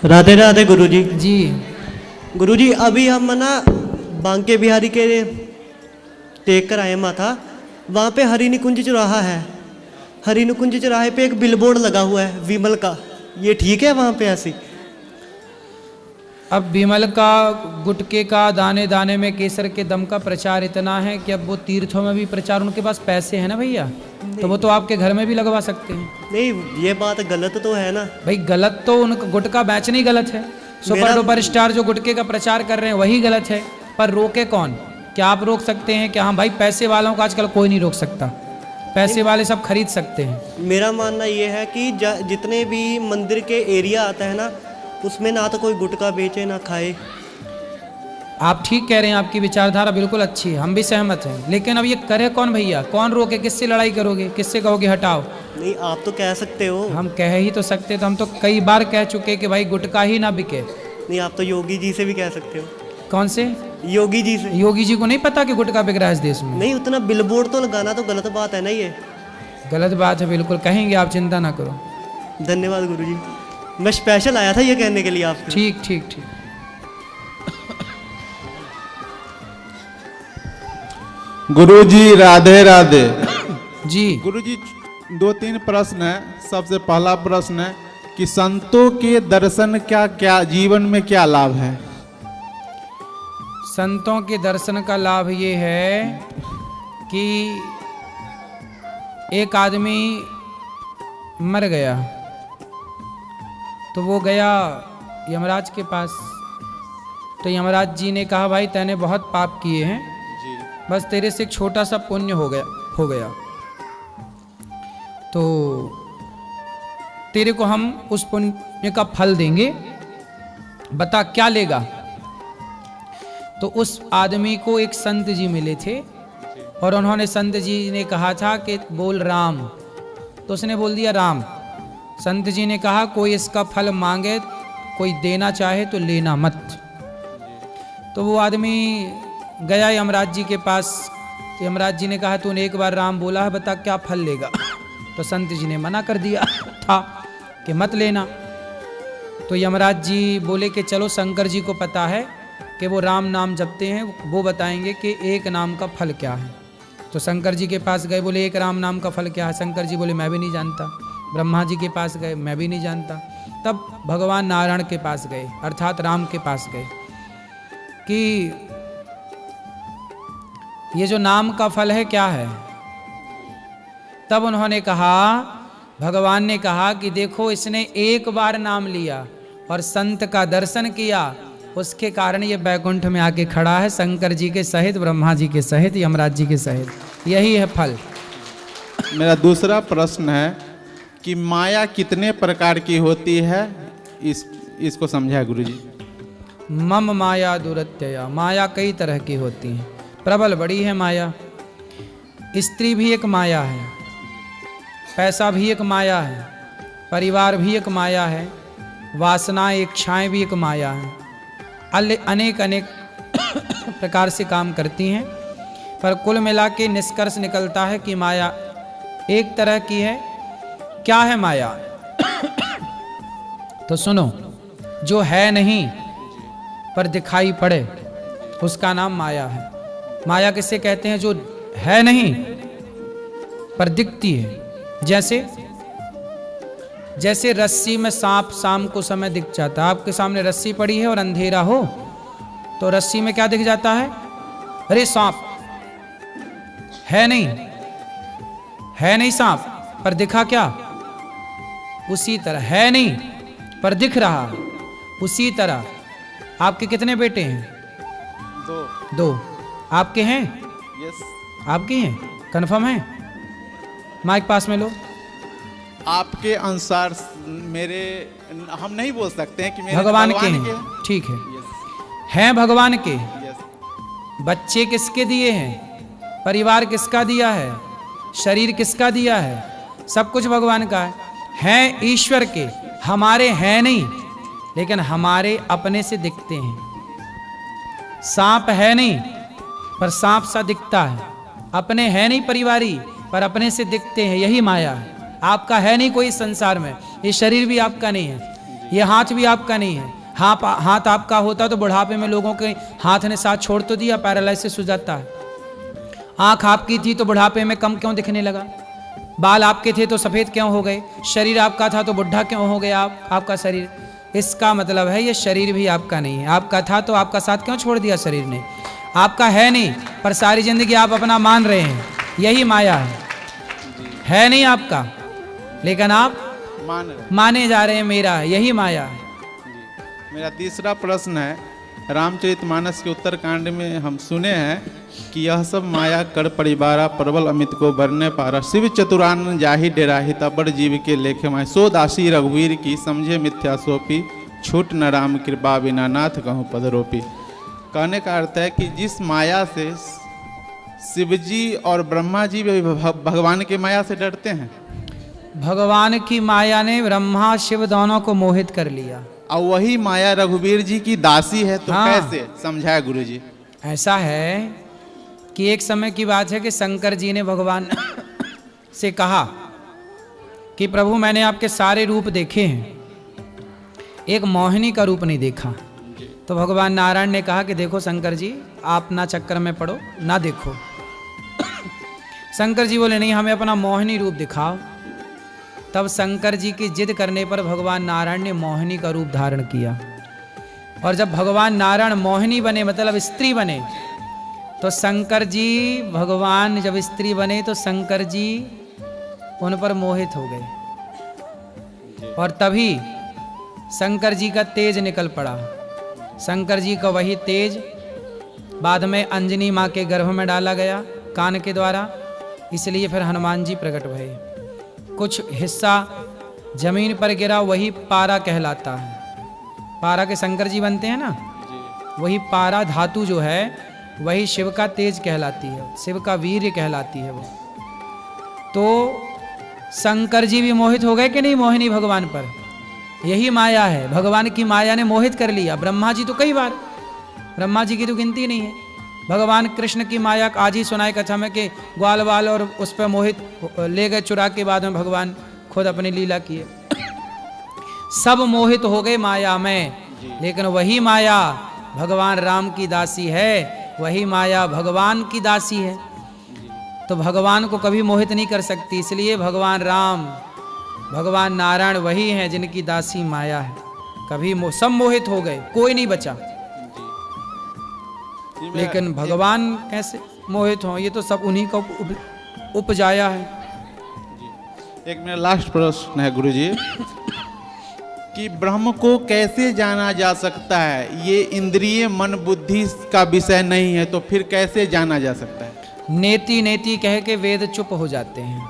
राधे राधे गुरुजी। जी गुरुजी अभी हम ना बांके बिहारी के टेक कर आए माथा। वहाँ पे हरि निकुंज चौराहा है। हरि निकुंज चौराहे पे एक बिलबोर्ड लगा हुआ है विमल का। ये ठीक है वहाँ पे ऐसी? अब विमल का, गुटके का, दाने दाने में केसर के दम का प्रचार इतना है कि अब वो तीर्थों में भी प्रचार, उनके पास पैसे हैं ना भैया, तो वो तो आपके घर में भी लगवा सकते हैं। नहीं ये बात गलत तो है ना भाई गलत तो उनका गुटका बेचना ही गलत है। सुपर डुपर स्टार जो गुटके का प्रचार कर रहे हैं वही गलत है, पर रोके कौन? क्या आप रोक सकते हैं? क्या? हाँ भाई, पैसे वालों को आजकल कोई नहीं रोक सकता, पैसे वाले सब खरीद सकते हैं। मेरा मानना ये है कि जितने भी मंदिर के एरिया आता है ना, उसमें ना तो कोई गुटखा बेचे ना खाए। आप ठीक कह रहे हैं, आपकी विचारधारा बिल्कुल अच्छी है, हम भी सहमत हैं, लेकिन अब ये करे कौन भैया? कौन रोके? किससे लड़ाई करोगे? किससे कहोगे हटाओ? नहीं आप तो कह सकते हो। हम कह ही तो सकते, तो हम तो कई बार कह चुके कि भाई गुटखा ही ना बिके। नहीं आप तो योगी जी से भी कह सकते हो। कौन से? योगी जी से। योगी जी को नहीं पता कि गुटखा बिक रहा है इस देश में? नहीं उतना बिलबोर्ड तो लगाना तो गलत बात है ना ये। गलत बात है, बिल्कुल कहेंगे, आप चिंता ना करो। धन्यवाद गुरुजी, मैं स्पेशल आया था ये कहने के लिए आपसे। ठीक ठीक ठीक। गुरुजी राधे राधे। जी गुरुजी 2-3 प्रश्न है। सबसे पहला प्रश्न है कि संतों के दर्शन क्या क्या जीवन में क्या लाभ है? संतों के दर्शन का लाभ ये है कि एक आदमी मर गया तो वो गया यमराज के पास। तो यमराज जी ने कहा भाई तैने बहुत पाप किए हैं, बस तेरे से एक छोटा सा पुण्य हो गया तो तेरे को हम उस पुण्य का फल देंगे, बता क्या लेगा? तो उस आदमी को एक संत जी मिले थे और उन्होंने, संत जी ने कहा था कि बोल राम, तो उसने बोल दिया राम। संत जी ने कहा कोई इसका फल मांगे, कोई देना चाहे तो लेना मत। तो वो आदमी गया यमराज जी के पास। तो यमराज जी ने कहा तूने एक बार राम बोला है, बता क्या फल लेगा? तो संत जी ने मना कर दिया था कि मत लेना। तो यमराज जी बोले कि चलो शंकर जी को पता है कि वो राम नाम जपते हैं, वो बताएंगे कि एक नाम का फल क्या है। तो शंकर जी के पास गए, बोले एक राम नाम का फल क्या है? शंकर जी बोले मैं भी नहीं जानता। ब्रह्मा जी के पास गए, मैं भी नहीं जानता। तब भगवान नारायण के पास गए, अर्थात राम के पास गए कि ये जो नाम का फल है क्या है? तब उन्होंने कहा, भगवान ने कहा कि देखो इसने एक बार नाम लिया और संत का दर्शन किया, उसके कारण ये बैकुंठ में आके खड़ा है, शंकर जी के सहित, ब्रह्मा जी के सहित, यमराज जी के सहित। यही है फल। मेरा दूसरा प्रश्न है कि माया कितने प्रकार की होती है? इसको समझाया गुरुजी। मम माया दुरत्यया, माया कई तरह की होती है, प्रबल बड़ी है माया। स्त्री भी एक माया है, पैसा भी एक माया है, परिवार भी एक माया है, वासनाएं इच्छाएं भी एक माया है। अनेक अनेक प्रकार से काम करती हैं, पर कुल मिला के निष्कर्ष निकलता है कि माया एक तरह की है। क्या है माया? तो सुनो, जो है नहीं पर दिखाई पड़े उसका नाम माया है। माया किसे कहते हैं? जो है नहीं पर दिखती है। जैसे रस्सी में सांप शाम को समय दिख जाता है। आपके सामने रस्सी पड़ी है और अंधेरा हो तो रस्सी में क्या दिख जाता है? अरे सांप है नहीं सांप, पर दिखा क्या? उसी तरह है नहीं पर दिख रहा, उसी तरह आपके कितने बेटे हैं? 2। आपके हैं? यस। आपके हैं? कंफर्म है? माइक पास में लो। आपके अनुसार मेरे, हम नहीं बोल सकते हैं कि मेरे भगवान के हैं। ठीक है, हैं भगवान के। बच्चे किसके दिए हैं? परिवार किसका दिया है? शरीर किसका दिया है? सब कुछ भगवान का है। हैं ईश्वर के, हमारे हैं नहीं, लेकिन हमारे अपने से दिखते हैं। सांप है नहीं पर सांप सा दिखता है, अपने है नहीं परिवारी पर अपने से दिखते हैं। यही माया है। आपका है नहीं कोई संसार में, ये शरीर भी आपका नहीं है, ये हाथ भी आपका नहीं है। हाथ आपका होता तो बुढ़ापे में लोगों के हाथ ने साथ छोड़ तो दिया, पैरालिसिस हो जाता है। आंख आपकी थी तो बुढ़ापे में कम क्यों दिखने लगा? बाल आपके थे तो सफ़ेद क्यों हो गए? शरीर आपका था तो बुढ़ा क्यों हो गया आपका शरीर? इसका मतलब है ये शरीर भी आपका नहीं है। आपका था तो आपका साथ क्यों छोड़ दिया शरीर ने? आपका है नहीं, पर सारी जिंदगी आप अपना मान रहे हैं, यही माया है नहीं आपका, लेकिन आप माने जा रहे हैं मेरा है, यही माया है। मेरा तीसरा प्रश्न है, रामचरितमानस के उत्तरकांड में हम सुने हैं कि यह सब माया कर परिवारा प्रबल अमित को बरने पारा, शिव चतुरानन जाहि डेराहि तबर जीव के लेखे माय, सो दासी रघुवीर की समझे मिथ्या सोपी, छूट न राम कृपा बिना नाथ कहूँ पदरोपी। कहने का अर्थ है कि जिस माया से शिवजी और ब्रह्मा जी भी भगवान की माया से डरते हैं, भगवान की माया ने ब्रह्मा शिव दोनों को मोहित कर लिया, और वही माया रघुवीर जी की दासी है, तो हाँ। कैसे समझाए गुरु जी? ऐसा है कि एक समय की बात है कि शंकर जी ने भगवान से कहा कि प्रभु मैंने आपके सारे रूप देखे हैं, एक मोहिनी का रूप नहीं देखा। तो भगवान नारायण ने कहा कि देखो शंकर जी, आप ना चक्कर में पड़ो, ना देखो। शंकर जी बोले नहीं, हमें अपना मोहिनी रूप दिखाओ। तब शंकर जी की जिद करने पर भगवान नारायण ने मोहिनी का रूप धारण किया। और जब भगवान नारायण मोहिनी बने, मतलब स्त्री बने, तो शंकर जी, भगवान जब स्त्री बने तो शंकर जी उन पर मोहित हो गए, और तभी शंकर जी का तेज निकल पड़ा। शंकर जी का वही तेज बाद में अंजनी माँ के गर्भ में डाला गया कान के द्वारा, इसलिए फिर हनुमान जी प्रकट भये। कुछ हिस्सा जमीन पर गिरा, वही पारा कहलाता है। पारा के शंकर जी बनते हैं ना, वही पारा धातु जो है वही शिव का तेज कहलाती है, शिव का वीर्य कहलाती है वो। तो शंकर जी भी मोहित हो गए कि नहीं मोहिनी भगवान पर? यही माया है, भगवान की माया ने मोहित कर लिया। ब्रह्मा जी तो कई बार, ब्रह्मा जी की तो गिनती नहीं है। भगवान कृष्ण की माया आज ही सुनाए कथा में कि ग्वाल वाल और उस पर मोहित ले गए चुरा के, बाद में भगवान खुद अपनी लीला किए। सब मोहित हो गए माया में, लेकिन वही माया भगवान राम की दासी है, वही माया भगवान की दासी है, तो भगवान को कभी मोहित नहीं कर सकती। इसलिए भगवान राम, भगवान नारायण वही हैं जिनकी दासी माया है। कभी सब मोहित हो गए, कोई नहीं बचा, लेकिन भगवान कैसे मोहित हो? ये तो सब उन्हीं का उपजाया है। एक मेरा लास्ट प्रश्न है गुरु जी कि ब्रह्म को कैसे जाना जा सकता है? ये इंद्रिय मन बुद्धि का विषय नहीं है, तो फिर कैसे जाना जा सकता है? नेति नेति कह के वेद चुप हो जाते हैं।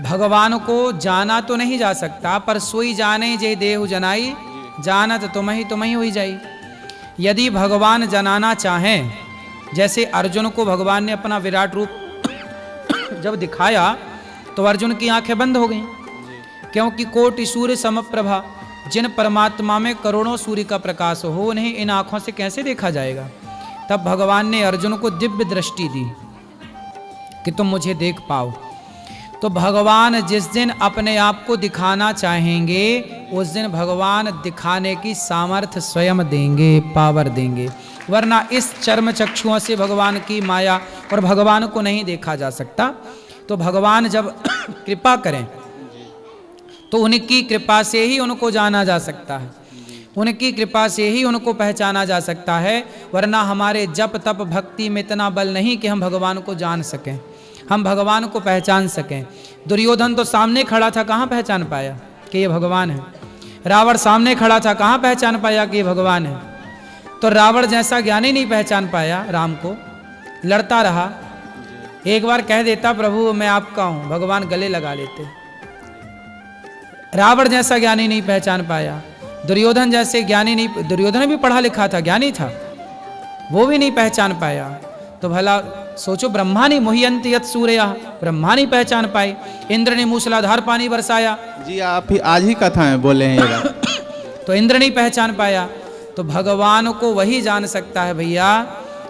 भगवान को जाना तो नहीं जा सकता, पर सोई जाने जे देहु जनाई, जानत तुम ही हुई जाई। यदि भगवान जनाना चाहें, जैसे अर्जुन को भगवान ने अपना विराट रूप जब दिखाया तो अर्जुन की आंखें बंद हो गईं, क्योंकि कोटि सूर्य समप्रभा, जिन परमात्मा में करोड़ों सूर्य का प्रकाश हो, उन्हें इन आंखों से कैसे देखा जाएगा? तब भगवान ने अर्जुन को दिव्य दृष्टि दी कि तुम मुझे देख पाओ। तो भगवान जिस दिन अपने आप को दिखाना चाहेंगे, उस दिन भगवान दिखाने की सामर्थ्य स्वयं देंगे, पावर देंगे, वरना इस चर्म चक्षुओं से भगवान की माया और भगवान को नहीं देखा जा सकता। तो भगवान जब कृपा करें तो उनकी कृपा से ही उनको जाना जा सकता है, उनकी कृपा से ही उनको पहचाना जा सकता है, वरना हमारे जप तप भक्ति में इतना बल नहीं कि हम भगवान को जान सकें, हम भगवान को पहचान सकें। दुर्योधन तो सामने खड़ा था, कहाँ पहचान पाया कि ये भगवान है? रावण सामने खड़ा था, कहाँ पहचान पाया कि ये भगवान है? तो रावण जैसा ज्ञानी नहीं पहचान पाया राम को, लड़ता रहा। एक बार कह देता प्रभु मैं आपका हूँ, भगवान गले लगा लेते। रावण जैसा ज्ञानी नहीं पहचान पाया, दुर्योधन जैसे ज्ञानी नहीं, दुर्योधन भी पढ़ा लिखा था, ज्ञानी था, वो भी नहीं पहचान पाया। तो भला सोचो, ब्रह्मा ने मुह्यंत यत् सूर्या, ब्रह्मा नहीं पहचान पाए। इंद्र ने मूसलाधार पानी बरसाया, जी आप ही आज ही कथाएं बोले हैं ये बात। तो इंद्र नहीं पहचान पाया। तो भगवान को वही जान सकता है भैया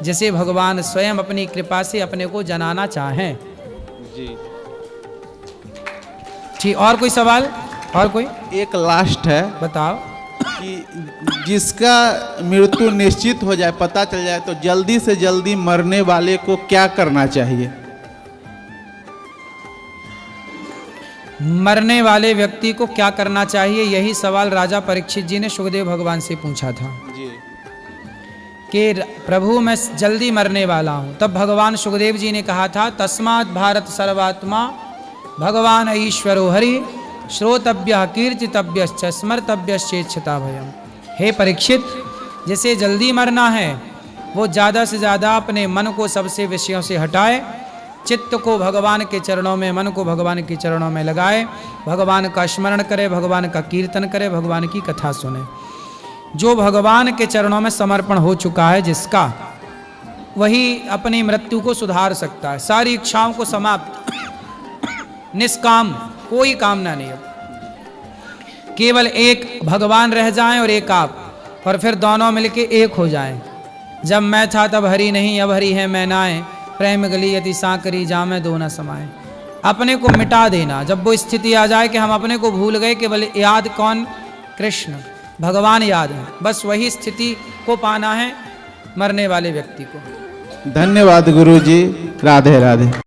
जिसे भगवान स्वयं अपनी कृपा से अपने को जनाना चाहें। जी ठीक, और कोई सवाल? और कोई एक लास्ट है बताओ। कि जिसका मृत्यु निश्चित हो जाए, पता चल जाए, तो जल्दी से जल्दी मरने वाले को क्या करना चाहिए? मरने वाले व्यक्ति को क्या करना चाहिए, यही सवाल राजा परीक्षित जी ने सुखदेव भगवान से पूछा था जी। कि प्रभु मैं जल्दी मरने वाला हूँ। तब भगवान सुखदेव जी ने कहा था, तस्मात् भारत सर्वात्मा भगवान ईश्वरो हरि श्रोतव्य कीर्तितव्यश्च स्मर्तव्यश्चेच्छता भयम। हे परीक्षित, जिसे जल्दी मरना है वो ज़्यादा से ज़्यादा अपने मन को सबसे विषयों से हटाए, चित्त को भगवान के चरणों में, मन को भगवान के चरणों में लगाए, भगवान का स्मरण करे, भगवान का कीर्तन करे, भगवान की कथा सुने। जो भगवान के चरणों में समर्पण हो चुका है जिसका, वही अपनी मृत्यु को सुधार सकता है। सारी इच्छाओं को समाप्त, निष्काम, कोई कामना नहीं है, केवल एक भगवान रह जाएं और एक आप, और फिर दोनों मिलके एक हो जाएं। जब मैं था तब हरि नहीं, अब हरि है मैं नाए, प्रेम गली यति सांकरी जामे दो न समाए। अपने को मिटा देना, जब वो स्थिति आ जाए कि हम अपने को भूल गए, केवल याद कौन? कृष्ण, भगवान याद है, बस वही स्थिति को पाना है मरने वाले व्यक्ति को। धन्यवाद गुरु जी। राधे राधे।